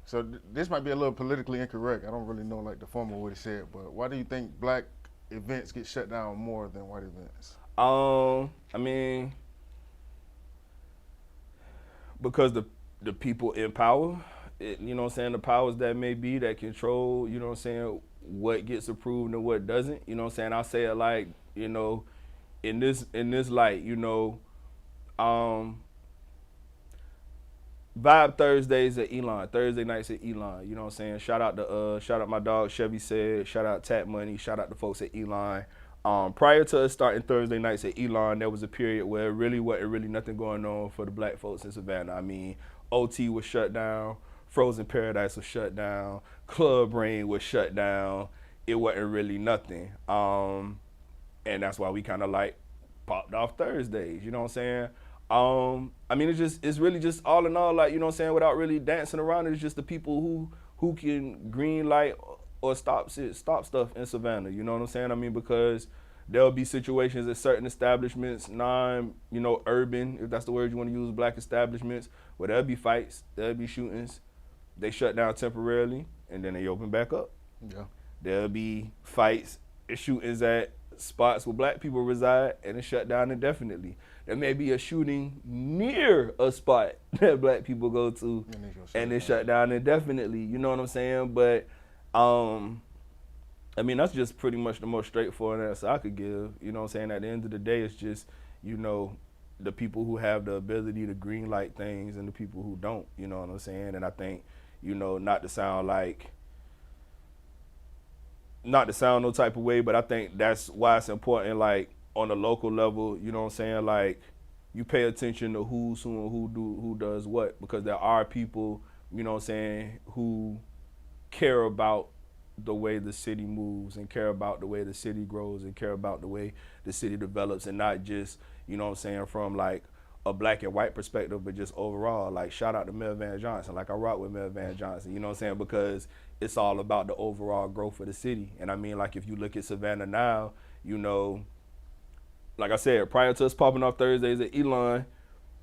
So this might be a little politically incorrect. I don't really know like the formal way to say it, but why do you think black events get shut down more than white events? I mean, because the people in power, you know what I'm saying, the powers that may be that control, you know what I'm saying, what gets approved and what doesn't. You know what I'm saying? I'll say it like, you know, in this light, you know, um, Vibe Thursdays at Elon, Thursday nights at Elon. You know what I'm saying? Shout out my dog Chevy said, shout out Tat Money, shout out the folks at Elon. Prior to us starting Thursday nights at Elon, there was a period where it really wasn't really nothing going on for the black folks in Savannah. I mean, OT was shut down, Frozen Paradise was shut down, Club Rain was shut down. It wasn't really nothing. And that's why we kind of like popped off Thursdays. You know what I'm saying? I mean, it's really just all in all, like, you know what I'm saying, without really dancing around it, it's just the people who can green light or stop stuff in Savannah. You know what I'm saying? I mean, because there'll be situations at certain establishments, you know, urban, if that's the word you want to use, black establishments, where there'll be fights, there'll be shootings. They shut down temporarily, and then they open back up. Yeah. There'll be fights and shootings at spots where black people reside, and it's shut down indefinitely. There may be a shooting near a spot that black people go to, and it's shut down indefinitely. You know what I'm saying? But, I mean, that's just pretty much the most straightforward answer I could give. You know what I'm saying? At the end of the day, it's just, you know, the people who have the ability to green light things and the people who don't. You know what I'm saying? And I think, you know, not to sound no type of way, but I think that's why it's important, like, on a local level, you know what I'm saying, like, you pay attention to who's who and who does what, because there are people, you know what I'm saying, who care about the way the city moves and care about the way the city grows and care about the way the city develops, and not just, you know what I'm saying, from like a black and white perspective, but just overall. Like, shout out to Mel Van Johnson. Like, I rock with Mel Van Johnson, you know what I'm saying, because it's all about the overall growth of the city. And I mean, like, if you look at Savannah now, you know, like I said, prior to us popping off Thursdays at Elon,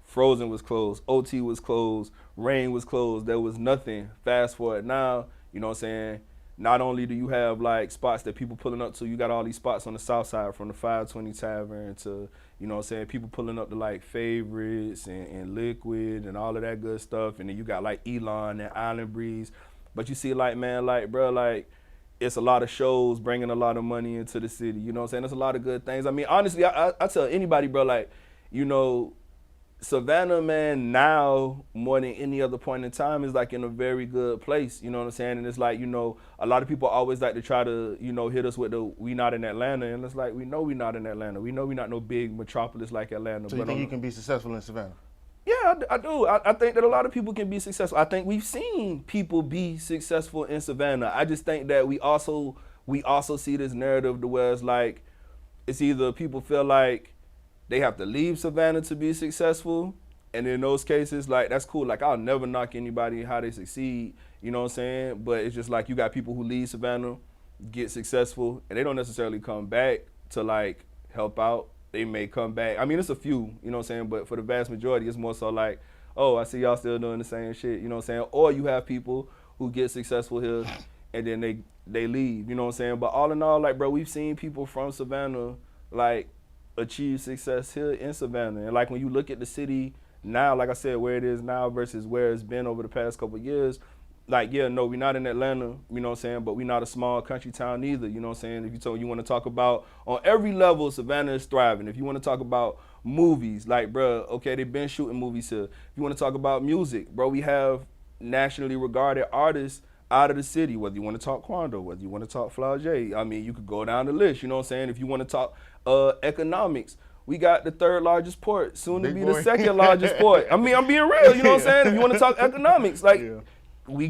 Frozen was closed, OT was closed, Rain was closed, there was nothing. Fast forward now, you know what I'm saying, not only do you have like spots that people pulling up to, you got all these spots on the south side, from the 520 Tavern to, you know what I'm saying, people pulling up to like Favorites and Liquid and all of that good stuff. And then you got like Elon and Island Breeze. But you see, like, man, like, bro, like, it's a lot of shows bringing a lot of money into the city. You know what I'm saying? There's a lot of good things. I mean, honestly, I tell anybody, bro, like, you know, Savannah, man, now more than any other point in time is like in a very good place. You know what I'm saying? And it's like, you know, a lot of people always like to try to, you know, hit us with the "we not in Atlanta," and it's like, we know we not in Atlanta. We know we not no big metropolis like Atlanta. So you think you can be successful in Savannah? Yeah, I do. I think that a lot of people can be successful. I think we've seen people be successful in Savannah. I just think that we also see this narrative to where it's like, it's either people feel like they have to leave Savannah to be successful, and in those cases, like, that's cool. Like, I'll never knock anybody how they succeed, you know what I'm saying? But it's just like, you got people who leave Savannah, get successful, and they don't necessarily come back to like help out. They may come back. I mean, it's a few, you know what I'm saying? But for the vast majority, it's more so like, oh, I see y'all still doing the same shit, you know what I'm saying? Or you have people who get successful here and then they leave, you know what I'm saying? But all in all, like, bro, we've seen people from Savannah, like, achieve success here in Savannah. And like, when you look at the city now, like I said, where it is now versus where it's been over the past couple of years, like, yeah, no, we're not in Atlanta, you know what I'm saying, but we're not a small country town either, you know what I'm saying? If you want to talk about, on every level, Savannah is thriving. If you want to talk about movies, like, bro, okay, they've been shooting movies here. If you want to talk about music, bro, we have nationally regarded artists out of the city, whether you want to talk Quando, whether you want to talk Flau'jae. I mean, you could go down the list, you know what I'm saying? If you want to talk economics, we got the third largest port, soon to be the second largest port. I mean, I'm being real, you know what I'm saying? If you want to talk economics, like, we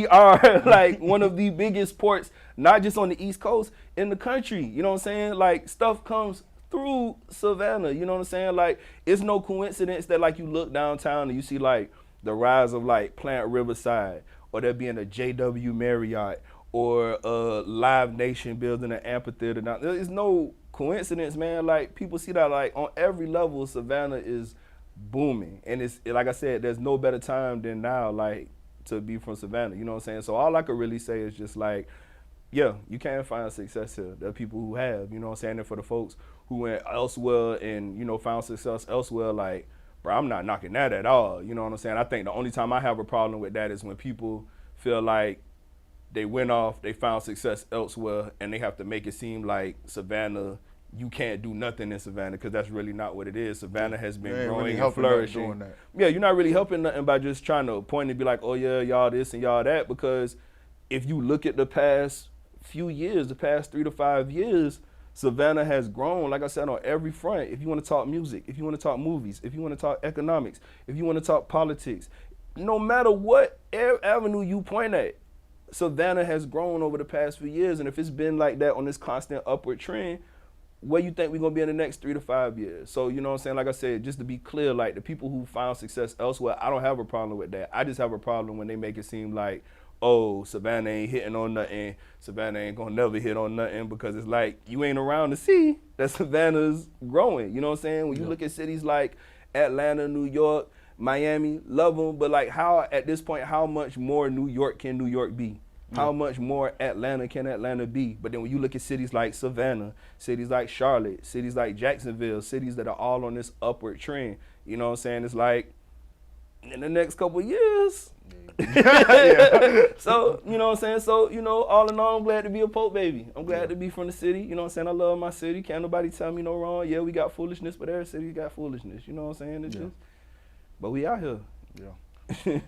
are like one of the biggest ports, not just on the East Coast, in the country. You know what I'm saying? Like, stuff comes through Savannah. You know what I'm saying? Like, it's no coincidence that, like, you look downtown and you see like the rise of like Plant Riverside, or there being a JW Marriott, or a Live Nation building an amphitheater. Now, there's no coincidence, man. Like, people see that, like, on every level, Savannah is booming. And it's, like I said, there's no better time than now. Like, to be from Savannah. You know what I'm saying? So all I could really say is just like, yeah, you can find success here. There are people who have, you know what I'm saying? And for the folks who went elsewhere and, you know, found success elsewhere, like, bro, I'm not knocking that at all. You know what I'm saying? I think the only time I have a problem with that is when people feel like they went off, they found success elsewhere, and they have to make it seem like Savannah, you can't do nothing in Savannah, because that's really not what it is. Savannah has been growing really and flourishing. doing that. Yeah, you're not really helping nothing by just trying to point and be like, oh yeah, y'all this and y'all that, because if you look at the past few years, the past 3 to 5 years, Savannah has grown, like I said, on every front. If you want to talk music, if you want to talk movies, if you want to talk economics, if you want to talk politics, no matter what avenue you point at, Savannah has grown over the past few years. And if it's been like that on this constant upward trend, where you think we're going to be in the next 3 to 5 years? So, you know what I'm saying? Like I said, just to be clear, like the people who found success elsewhere, I don't have a problem with that. I just have a problem when they make it seem like, oh, Savannah ain't hitting on nothing. Savannah ain't going to never hit on nothing, because it's like you ain't around to see that Savannah's growing. You know what I'm saying? When you look at cities like Atlanta, New York, Miami, love them, but like how, at this point, how much more New York can New York be? How much more Atlanta can Atlanta be? But then when you look at cities like Savannah, cities like Charlotte, cities like Jacksonville, cities that are all on this upward trend, you know what I'm saying? It's like, in the next couple of years. So, you know what I'm saying? So, you know, all in all, I'm glad to be a Pope baby. I'm glad to be from the city. You know what I'm saying? I love my city. Can't nobody tell me no wrong. Yeah, we got foolishness, but every city got foolishness. You know what I'm saying? It's just, but we out here. Yeah.